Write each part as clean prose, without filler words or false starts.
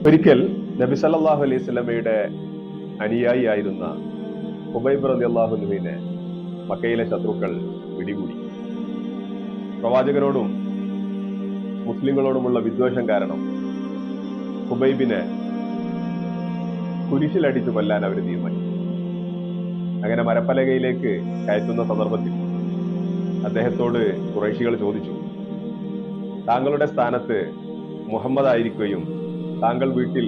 ഒരിക്കൽ നബി സല്ലല്ലാഹു അലൈഹി വസല്ലമയുടെ അനുയായി ആയിരുന്ന ഖുബൈബ് റളിയല്ലാഹു അൻഹുവിനെ മക്കയിലെ ശത്രുക്കൾ പിടികൂടി. പ്രവാചകരോടും മുസ്ലിങ്ങളോടുമുള്ള വിദ്വേഷം കാരണം ഖുബൈബിനെ കുരിശിലടിച്ചു കൊല്ലാൻ അവർ തീരുമാനിച്ചു. അങ്ങനെ മരപ്പലകയിലേക്ക് കയറ്റുന്ന സന്ദർഭത്തിൽ അദ്ദേഹത്തോട് ഖുറൈശികൾ ചോദിച്ചു, താങ്കളുടെ സ്ഥാനത്ത് മുഹമ്മദ് ആയിരിക്കുകയും താങ്കൾ വീട്ടിൽ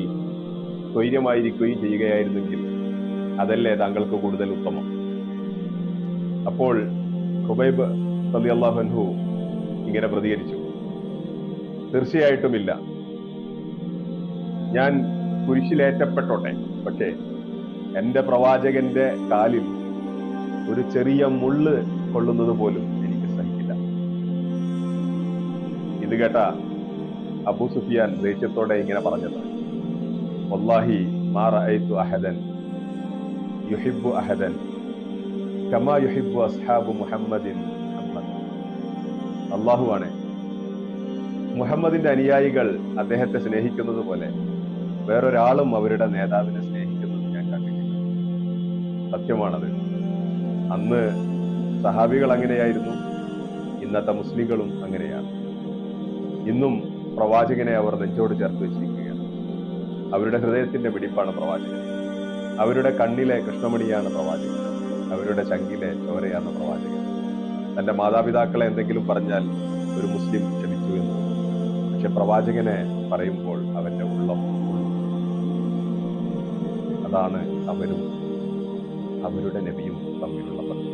സ്വൈര്യമായിരിക്കുകയും ചെയ്യുകയായിരുന്നെങ്കിൽ അതല്ലേ താങ്കൾക്ക് കൂടുതൽ ഉത്തമം? അപ്പോൾ ഖുബൈബ് റളിയല്ലാഹു അൻഹു ഇങ്ങനെ പ്രതികരിച്ചു, തീർച്ചയായിട്ടുമില്ല, ഞാൻ കുരിശിലേറ്റപ്പെട്ടോട്ടെ, പക്ഷേ എന്റെ പ്രവാചകന്റെ കാലിൽ ഒരു ചെറിയ മുള്ള് കൊള്ളുന്നത് പോലും എനിക്ക് സഹിക്കില്ല. ഇത് കേട്ട അബൂ സുഫിയാൻ ദേഷ്യത്തോടെ ഇങ്ങനെ പറഞ്ഞത്, വല്ലാഹി മാ റഅയ്തു അഹദൻ യുഹിബ്ബു അഹദൻ കമാ യുഹിബ്ബു അസ്ഹാബു മുഹമ്മദിൻ മുഹമ്മദ്. അല്ലാഹുവാണ്, മുഹമ്മദിന്റെ അനുയായികൾ അദ്ദേഹത്തെ സ്നേഹിക്കുന്നത് പോലെ വേറൊരാളും അവരുടെ നേതാവിനെ സ്നേഹിക്കുന്നത് ഞാൻ കണ്ടിട്ടില്ല. സത്യമാണത്. അന്ന് സഹാബികൾ അങ്ങനെയായിരുന്നു, ഇന്നത്തെ മുസ്ലിങ്ങളും അങ്ങനെയാണ്. ഇന്നും പ്രവാചകനെ അവർ നെഞ്ചോട് ചേർത്ത് വെച്ചിരിക്കുകയാണ്. അവരുടെ ഹൃദയത്തിന്റെ പിടിപ്പാണ് പ്രവാചകൻ, അവരുടെ കണ്ണിലെ കൃഷ്ണമണിയാണ് പ്രവാചകൻ, അവരുടെ ചങ്കിലെ ചോരയാണ് പ്രവാചകൻ. തന്റെ മാതാപിതാക്കളെ എന്തെങ്കിലും പറഞ്ഞാൽ ഒരു മുസ്ലിം ക്ഷമിച്ചു എന്ന്, പക്ഷെ പ്രവാചകനെ പറയുമ്പോൾ അവന്റെ ഉള്ളം ഉള്ളും. അതാണ് അവരും അവരുടെ നബിയും തമ്മിലുള്ള ബന്ധം.